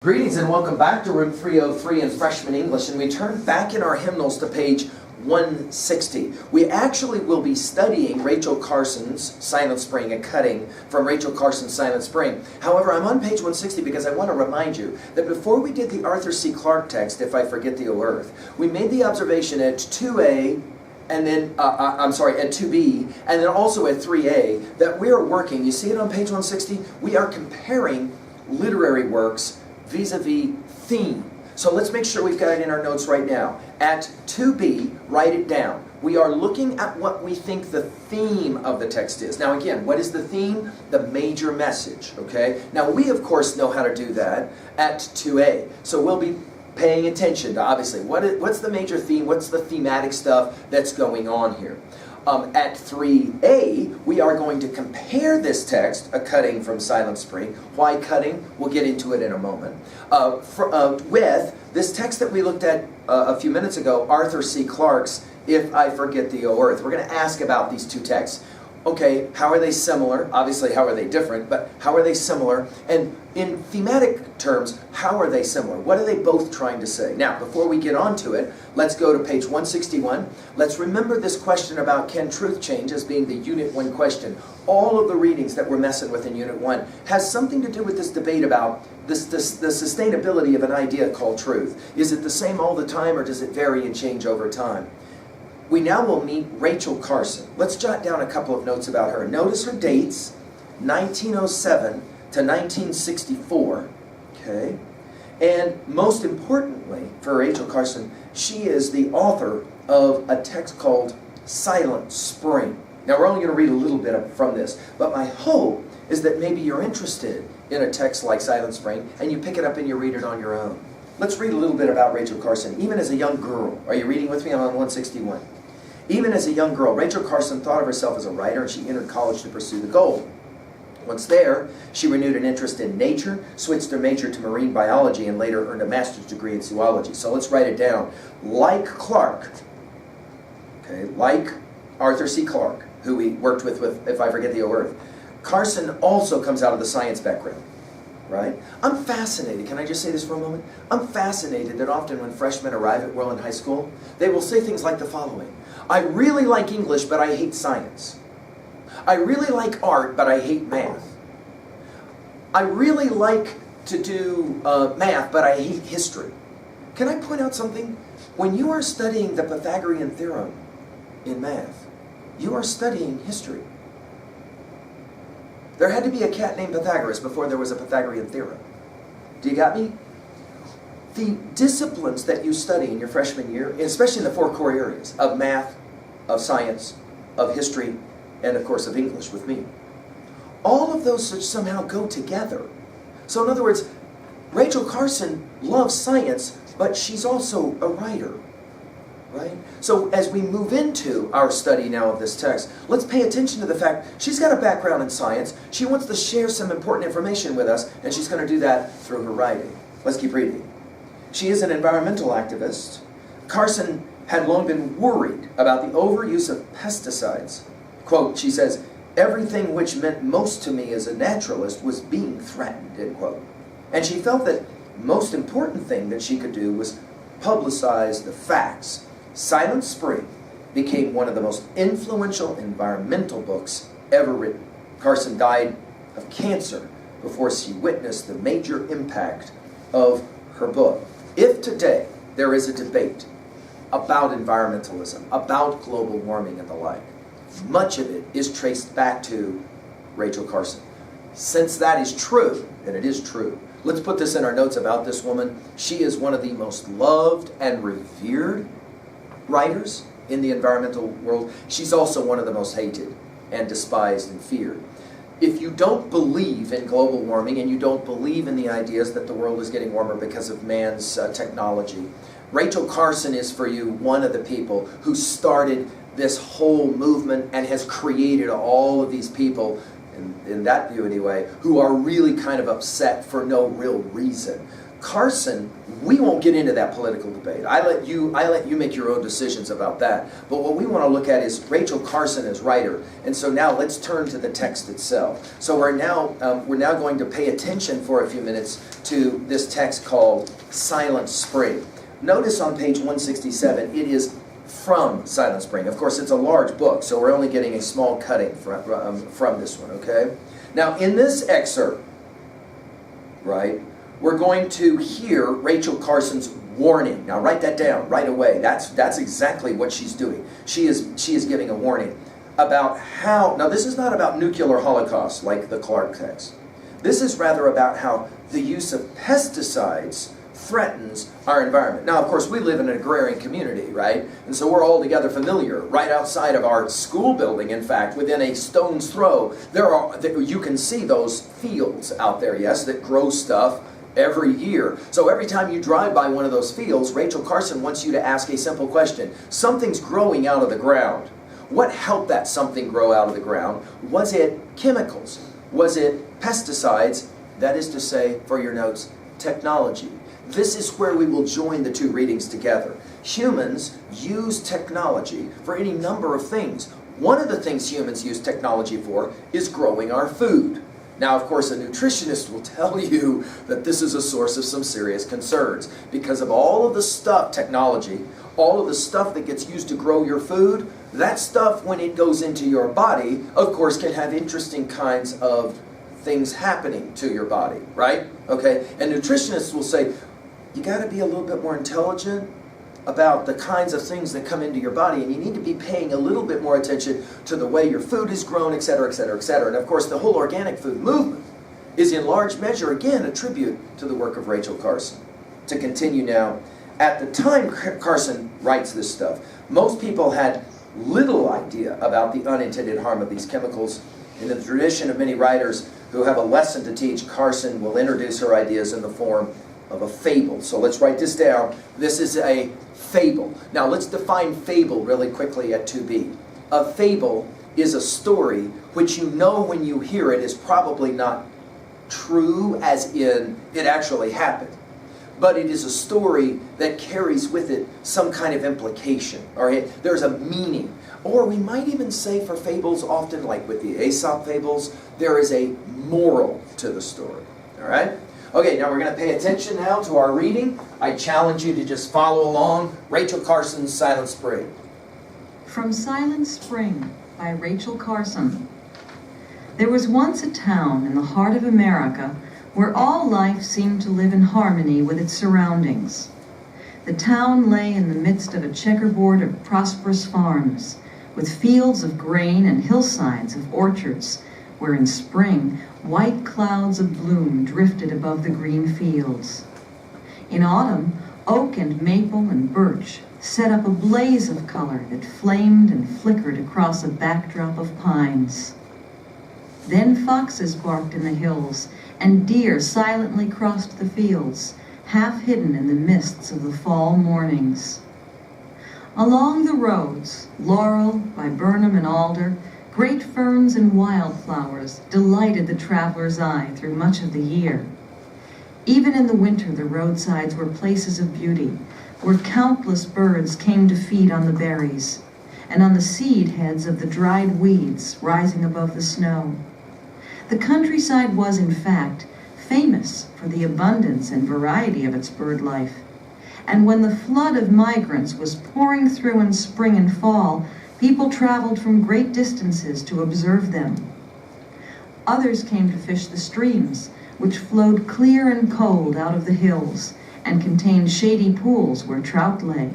Greetings and welcome back to Room 303 in Freshman English, and we turn back in our hymnals to page 160. We actually will be studying Rachel Carson's Silent Spring, a cutting from Rachel Carson's Silent Spring. However, I'm on page 160 because I want to remind you that before we did the Arthur C. Clarke text, If I Forget Thee, O Earth, we made the observation at 2a, and then, at 2b, and then also at 3a, that we are working, you see it on page 160? We are comparing literary works vis-a-vis theme. So let's make sure we've got it in our notes right now. At 2b, write it down. We are looking at what we think the theme of the text is. Now again, what is the theme? The major message, okay? Now we of course know how to do that at 2a. So we'll be paying attention to, obviously, what's the major theme, what's the thematic stuff that's going on here. At 3a, we are going to compare this text, a cutting from Silent Spring. Why cutting? We'll get into it in a moment. With this text that we looked at a few minutes ago, Arthur C. Clarke's If I Forget Thee, O Earth. We're going to ask about these two texts. Okay, how are they similar? Obviously, how are they different? But how are they similar? And in thematic terms, how are they similar? What are they both trying to say? Now, before we get on to it, let's go to page 161. Let's remember this question about can truth change as being the Unit 1 question. All of the readings that we're messing with in Unit 1 has something to do with this debate about the sustainability of an idea called truth. Is it the same all the time, or does it vary and change over time? We now will meet Rachel Carson. Let's jot down a couple of notes about her. Notice her dates, 1907 to 1964. Okay? And most importantly, for Rachel Carson, she is the author of a text called Silent Spring. Now, we're only going to read a little bit from this, but my hope is that maybe you're interested in a text like Silent Spring, and you pick it up and you read it on your own. Let's read a little bit about Rachel Carson. Even as a young girl, are you reading with me? I'm on 161. Even as a young girl, Rachel Carson thought of herself as a writer, and she entered college to pursue the goal. Once there, she renewed an interest in nature, switched her major to marine biology, and later earned a master's degree in zoology. So let's write it down. Like Clarke, okay, like Arthur C. Clarke, who we worked with If I Forget Thee, O Earth, Carson also comes out of the science background. Right? I'm fascinated. Can I just say this for a moment? I'm fascinated that often when freshmen arrive at Welland High School, they will say things like the following. I really like English, but I hate science. I really like art, but I hate math. I really like to do math, but I hate history. Can I point out something? When you are studying the Pythagorean theorem in math, you are studying history. There had to be a cat named Pythagoras before there was a Pythagorean theorem. Do you got me? The disciplines that you study in your freshman year, especially in the four core areas of math, of science, of history, and of course of English with me, all of those somehow go together. So in other words, Rachel Carson loves science, but she's also a writer. Right? So as we move into our study now of this text, let's pay attention to the fact she's got a background in science. She wants to share some important information with us, and she's going to do that through her writing. Let's keep reading. She is an environmental activist. Carson had long been worried about the overuse of pesticides. Quote, she says, everything which meant most to me as a naturalist was being threatened, end quote. And she felt that the most important thing that she could do was publicize the facts. Silent Spring became one of the most influential environmental books ever written. Carson died of cancer before she witnessed the major impact of her book. If today there is a debate about environmentalism, about global warming and the like, much of it is traced back to Rachel Carson. Since that is true, and it is true, let's put this in our notes about this woman. She is one of the most loved and revered writers in the environmental world. She's also one of the most hated and despised and feared. If you don't believe in global warming and you don't believe in the ideas that the world is getting warmer because of man's technology, Rachel Carson is for you one of the people who started this whole movement and has created all of these people in that view anyway, who are really kind of upset for no real reason. Carson, we won't get into that political debate. I let you make your own decisions about that. But what we want to look at is Rachel Carson as writer. And so now let's turn to the text itself. So we're now going to pay attention for a few minutes to this text called Silent Spring. Notice on page 167, it is from Silent Spring. Of course, it's a large book, so we're only getting a small cutting from this one, okay? Now, in this excerpt, right, we're going to hear Rachel Carson's warning. Now, write that down right away. That's exactly what she's doing. She is giving a warning about how, now this is not about nuclear holocaust like the Clark text. This is rather about how the use of pesticides threatens our environment. Now, of course, we live in an agrarian community, right? And so we're all together familiar. Right outside of our school building, in fact, within a stone's throw, you can see those fields out there, yes, that grow stuff every year. So every time you drive by one of those fields, Rachel Carson wants you to ask a simple question. Something's growing out of the ground. What helped that something grow out of the ground? Was it chemicals? Was it pesticides? That is to say, for your notes, technology. This is where we will join the two readings together. Humans use technology for any number of things. One of the things humans use technology for is growing our food. Now, of course, a nutritionist will tell you that this is a source of some serious concerns because of all of the stuff, technology, all of the stuff that gets used to grow your food, that stuff, when it goes into your body, of course, can have interesting kinds of things happening to your body, right? Okay, and nutritionists will say, you got to be a little bit more intelligent about the kinds of things that come into your body, and you need to be paying a little bit more attention to the way your food is grown, etc., etc., etc. And of course, the whole organic food movement is in large measure, again, a tribute to the work of Rachel Carson. To continue now, at the time Carson writes this stuff, most people had little idea about the unintended harm of these chemicals. In the tradition of many writers who have a lesson to teach, Carson will introduce her ideas in the form of a fable. So let's write this down. This is a fable. Now let's define fable really quickly at 2b. A fable is a story which you know when you hear it is probably not true as in it actually happened. But it is a story that carries with it some kind of implication. All right? There's a meaning. Or we might even say for fables, often like with the Aesop fables, there is a moral to the story. All right? Okay, now we're going to pay attention now to our reading. I challenge you to just follow along. Rachel Carson's Silent Spring. From Silent Spring by Rachel Carson. There was once a town in the heart of America where all life seemed to live in harmony with its surroundings. The town lay in the midst of a checkerboard of prosperous farms, with fields of grain and hillsides of orchards, where in spring white clouds of bloom drifted above the green fields. In autumn, oak and maple and birch set up a blaze of color that flamed and flickered across a backdrop of pines. Then foxes barked in the hills, and deer silently crossed the fields, half hidden in the mists of the fall mornings. Along the roads, laurel by Burnham and alder, great ferns and wildflowers delighted the traveler's eye through much of the year. Even in the winter, the roadsides were places of beauty, where countless birds came to feed on the berries, and on the seed heads of the dried weeds rising above the snow. The countryside was, in fact, famous for the abundance and variety of its bird life, and when the flood of migrants was pouring through in spring and fall, people traveled from great distances to observe them. Others came to fish the streams, which flowed clear and cold out of the hills and contained shady pools where trout lay.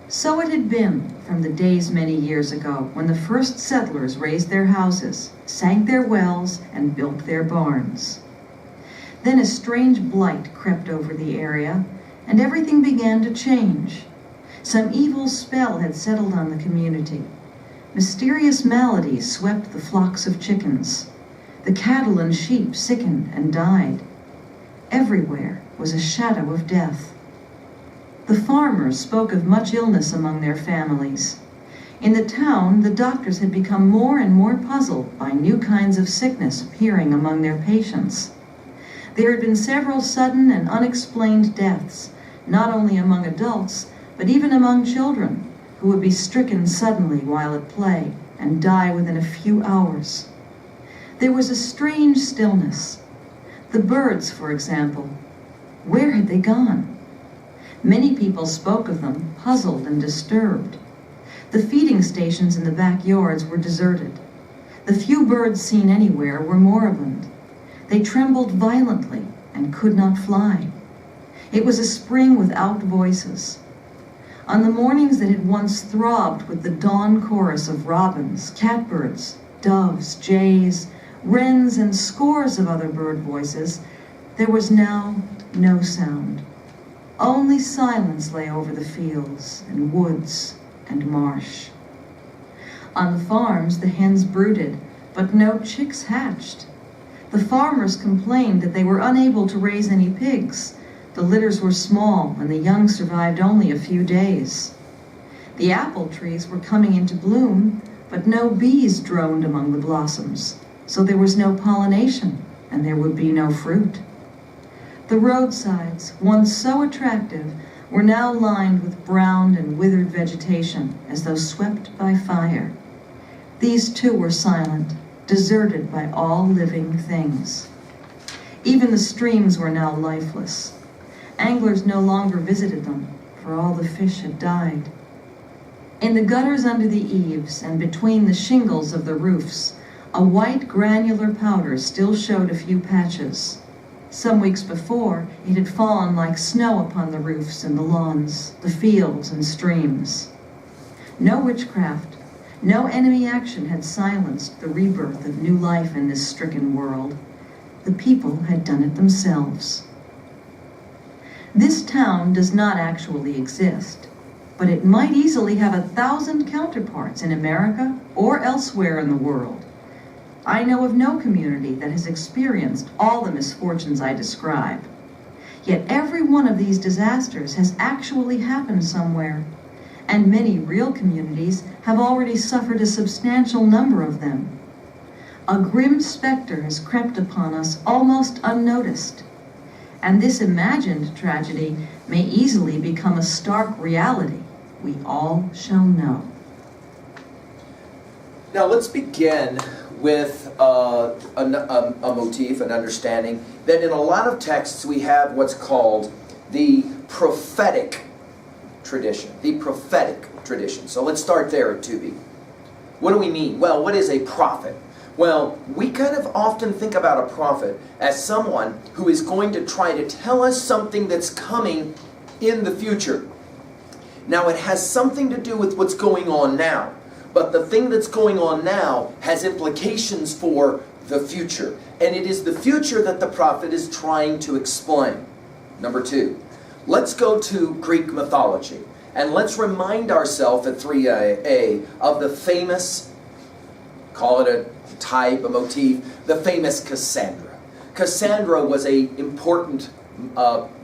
So it had been from the days many years ago when the first settlers raised their houses, sank their wells, and built their barns. Then a strange blight crept over the area, and everything began to change. Some evil spell had settled on the community. Mysterious maladies swept the flocks of chickens. The cattle and sheep sickened and died. Everywhere was a shadow of death. The farmers spoke of much illness among their families. In the town, the doctors had become more and more puzzled by new kinds of sickness appearing among their patients. There had been several sudden and unexplained deaths, not only among adults, but even among children, who would be stricken suddenly while at play and die within a few hours. There was a strange stillness. The birds, for example, where had they gone? Many people spoke of them, puzzled and disturbed. The feeding stations in the backyards were deserted. The few birds seen anywhere were moribund. They trembled violently and could not fly. It was a spring without voices. On the mornings that had once throbbed with the dawn chorus of robins, catbirds, doves, jays, wrens, and scores of other bird voices, there was now no sound. Only silence lay over the fields and woods and marsh. On the farms, the hens brooded, but no chicks hatched. The farmers complained that they were unable to raise any pigs. The litters were small, and the young survived only a few days. The apple trees were coming into bloom, but no bees droned among the blossoms, so there was no pollination, and there would be no fruit. The roadsides, once so attractive, were now lined with brown and withered vegetation, as though swept by fire. These too were silent, deserted by all living things. Even the streams were now lifeless. Anglers no longer visited them, for all the fish had died. In the gutters under the eaves and between the shingles of the roofs, a white granular powder still showed a few patches. Some weeks before, it had fallen like snow upon the roofs and the lawns, the fields and streams. No witchcraft, no enemy action had silenced the rebirth of new life in this stricken world. The people had done it themselves. This town does not actually exist, but it might easily have 1,000 counterparts in America or elsewhere in the world. I know of no community that has experienced all the misfortunes I describe. Yet every one of these disasters has actually happened somewhere, and many real communities have already suffered a substantial number of them. A grim specter has crept upon us almost unnoticed, and this imagined tragedy may easily become a stark reality we all shall know. Now let's begin with a motif, an understanding that in a lot of texts we have what's called the prophetic tradition. The prophetic tradition. So let's start there at 2b. What do we mean? Well, what is a prophet? Well, we kind of often think about a prophet as someone who is going to try to tell us something that's coming in the future. Now, it has something to do with what's going on now. But the thing that's going on now has implications for the future. And it is the future that the prophet is trying to explain. Number 2, let's go to Greek mythology. And let's remind ourselves at 3a of the famous, call it a type, a motif, the famous Cassandra. Cassandra was an important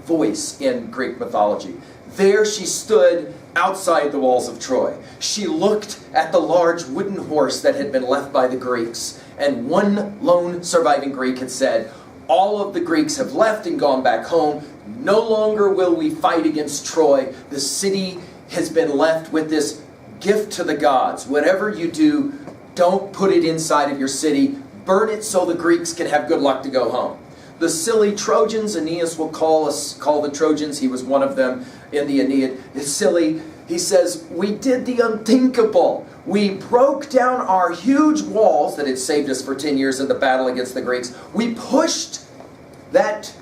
voice in Greek mythology. There she stood outside the walls of Troy. She looked at the large wooden horse that had been left by the Greeks, and one lone surviving Greek had said, "All of the Greeks have left and gone back home. No longer will we fight against Troy. The city has been left with this gift to the gods. Whatever you do, don't put it inside of your city. Burn it so the Greeks can have good luck to go home." The silly Trojans, Aeneas will call the Trojans, he was one of them in the Aeneid, is silly. He says, "We did the unthinkable. We broke down our huge walls that had saved us for 10 years in the battle against the Greeks. We pushed that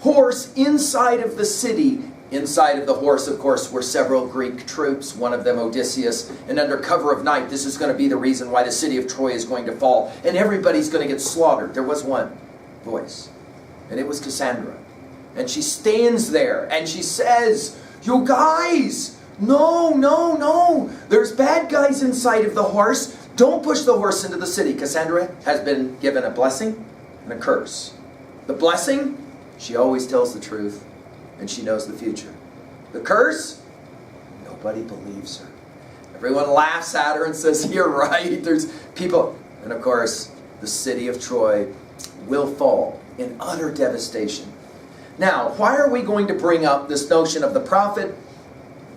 horse inside of the city." Inside of the horse, of course, were several Greek troops, one of them Odysseus, and under cover of night, this is going to be the reason why the city of Troy is going to fall, and everybody's going to get slaughtered. There was one voice, and it was Cassandra. And she stands there, and she says, "You guys, no, there's bad guys inside of the horse. Don't push the horse into the city." Cassandra has been given a blessing and a curse. The blessing, she always tells the truth, and she knows the future. The curse, nobody believes her. Everyone laughs at her and says, you're right. There's people. And of course, the city of Troy will fall in utter devastation. Now, why are we going to bring up this notion of the prophet?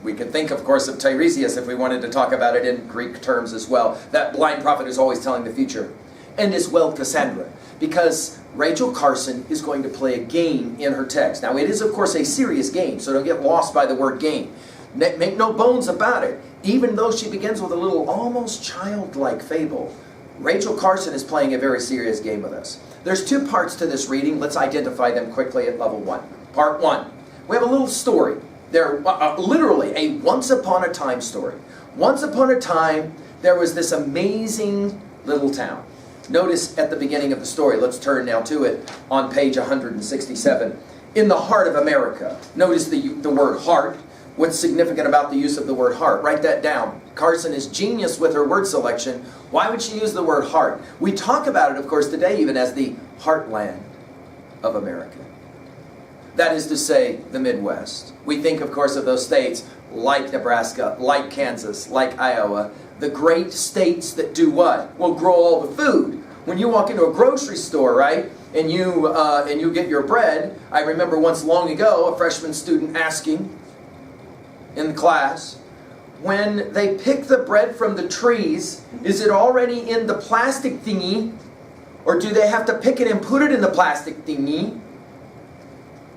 We could think, of course, of Tiresias if we wanted to talk about it in Greek terms as well. That blind prophet is always telling the future. And as well Cassandra. Because Rachel Carson is going to play a game in her text. Now, it is, of course, a serious game, so don't get lost by the word game. Make no bones about it. Even though she begins with a little almost childlike fable, Rachel Carson is playing a very serious game with us. There's two parts to this reading. Let's identify them quickly at level 1. Part 1. We have a little story. They're literally a once upon a time story. Once upon a time, there was this amazing little town. Notice at the beginning of the story, let's turn now to it on page 167. In the heart of America. Notice the word heart. What's significant about the use of the word heart? Write that down. Carson is genius with her word selection. Why would she use the word heart? We talk about it, of course, today even as the heartland of America. That is to say, the Midwest. We think, of course, of those states like Nebraska, like Kansas, like Iowa. The great states that do what? Well, grow all the food. When you walk into a grocery store, right, and you get your bread, I remember once long ago a freshman student asking in class, when they pick the bread from the trees, is it already in the plastic thingy, or do they have to pick it and put it in the plastic thingy?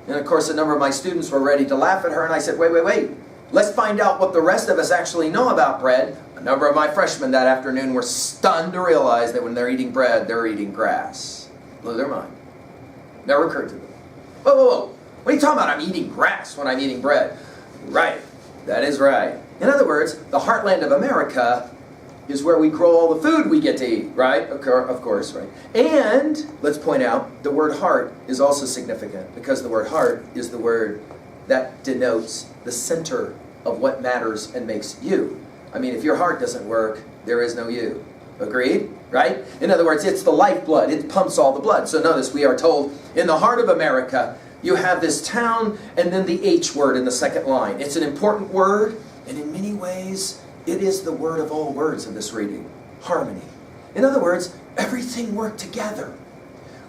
And of course, a number of my students were ready to laugh at her, and I said, wait. Let's find out what the rest of us actually know about bread. A number of my freshmen that afternoon were stunned to realize that when they're eating bread, they're eating grass. Blew their mind. Never occurred to them. Whoa. What are you talking about? I'm eating grass when I'm eating bread. Right. That is right. In other words, the heartland of America is where we grow all the food we get to eat, right? Of course, right? And, let's point out, the word heart is also significant because the word heart is the word that denotes the center of what matters and makes you. I mean, if your heart doesn't work, there is no you. Agreed? Right? In other words, it's the lifeblood. It pumps all the blood. So notice we are told, in the heart of America, you have this town and then the H word in the second line. It's an important word, and in many ways, it is the word of all words in this reading. Harmony. In other words, everything worked together.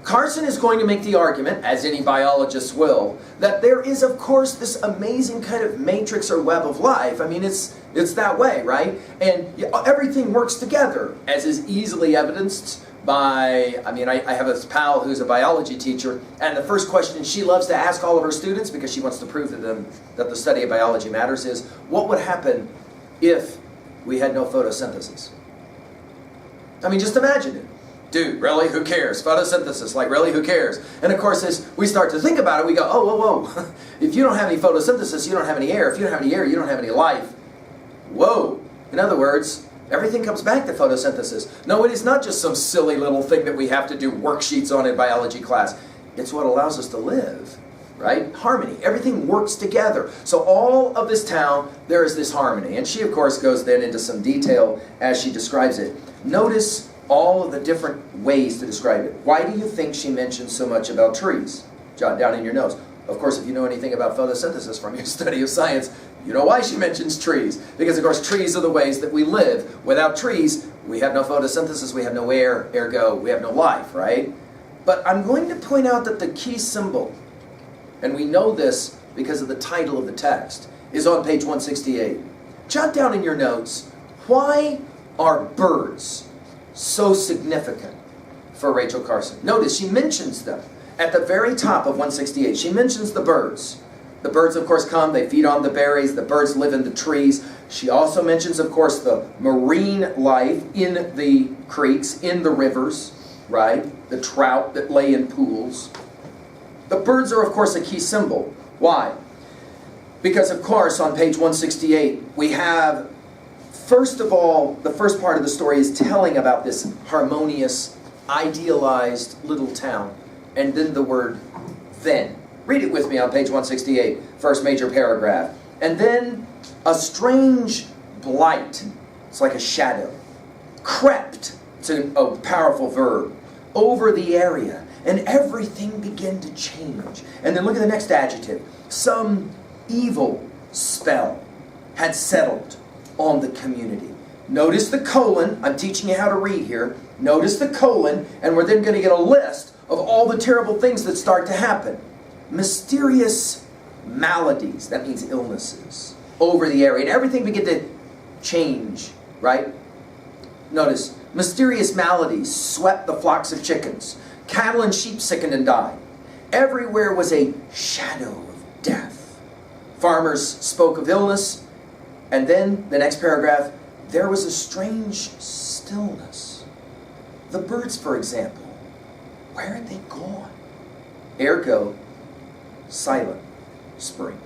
Carson is going to make the argument, as any biologist will, that there is, of course, this amazing kind of matrix or web of life. I mean, it's that way, right? And everything works together, as is easily evidenced by, I have a pal who's a biology teacher, and the first question she loves to ask all of her students, because she wants to prove to them that the study of biology matters, is, what would happen if we had no photosynthesis? I mean, just imagine it. Dude, really? Who cares? Photosynthesis, like really? Who cares? And of course, as we start to think about it, we go, oh, whoa. If you don't have any photosynthesis, you don't have any air. If you don't have any air, you don't have any life. Whoa. In other words, everything comes back to photosynthesis. No, it is not just some silly little thing that we have to do worksheets on in biology class. It's what allows us to live, right? Harmony. Everything works together. So all of this town, there is this harmony. And she, of course, goes then into some detail as she describes it. Notice all of the different ways to describe it. Why do you think she mentions so much about trees? Jot down in your notes. Of course, if you know anything about photosynthesis from your study of science, you know why she mentions trees. Because, of course, trees are the ways that we live. Without trees, we have no photosynthesis, we have no air, ergo, we have no life, right? But I'm going to point out that the key symbol, and we know this because of the title of the text, is on page 168. Jot down in your notes, why are birds so significant for Rachel Carson? Notice she mentions them at the very top of 168. She mentions the birds. The birds, of course, come, they feed on the berries, the birds live in the trees. She also mentions, of course, the marine life in the creeks, in the rivers, right? The trout that lay in pools. The birds are, of course, a key symbol. Why? Because, of course, on page 168, we have, first of all, the first part of the story is telling about this harmonious, idealized little town. And then the word then. Read it with me on page 168, first major paragraph. And then a strange blight, it's like a shadow, crept, it's a powerful verb, over the area. And everything began to change. And then look at the next adjective. Some evil spell had settled. on the community. Notice the colon. I'm teaching you how to read here. Notice the colon, and we're then going to get a list of all the terrible things that start to happen. Mysterious maladies, that means illnesses, over the area. And everything began to change, right? Notice, mysterious maladies swept the flocks of chickens. Cattle and sheep sickened and died. Everywhere was a shadow of death. Farmers spoke of illness. And then, the next paragraph, there was a strange stillness. The birds, for example, where had they gone? Ergo, silent spring.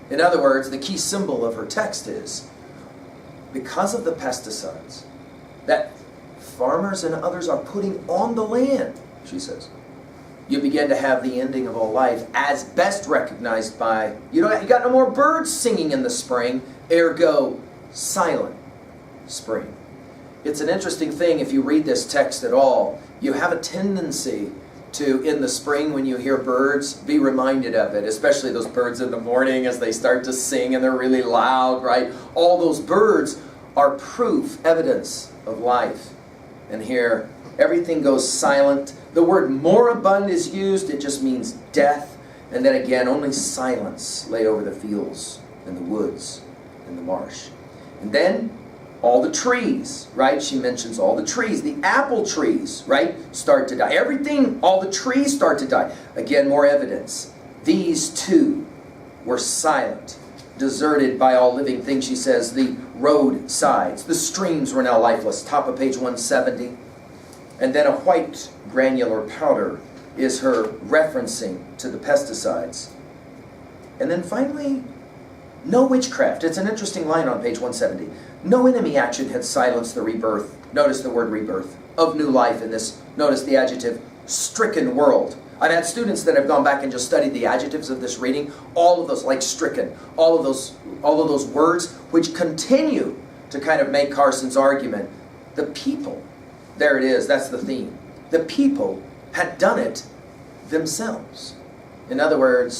In other words, the key symbol of her text is, because of the pesticides that farmers and others are putting on the land, she says, you begin to have the ending of all life as best recognized by, you got no more birds singing in the spring, ergo, silent spring. It's an interesting thing if you read this text at all. You have a tendency to, in the spring when you hear birds, be reminded of it, especially those birds in the morning as they start to sing and they're really loud, right? All those birds are proof, evidence of life. And here, everything goes silent. The word moribund is used. It just means death. And then again, only silence lay over the fields and the woods and the marsh. And then, all the trees, right? She mentions all the trees. The apple trees, right, start to die. Everything, all the trees start to die. Again, more evidence. These two were silent, deserted by all living things, she says. The roadsides, the streams were now lifeless. Top of page 170. And then a white granular powder is her referencing to the pesticides. And then finally, no witchcraft. It's an interesting line on page 170. No enemy action had silenced the rebirth. Notice the word rebirth of new life in this. Notice the adjective stricken world. I've had students that have gone back and just studied the adjectives of this reading. All of those, like stricken, all of those words which continue to kind of make Carson's argument. The people, there it is, that's the theme. The people had done it themselves. In other words,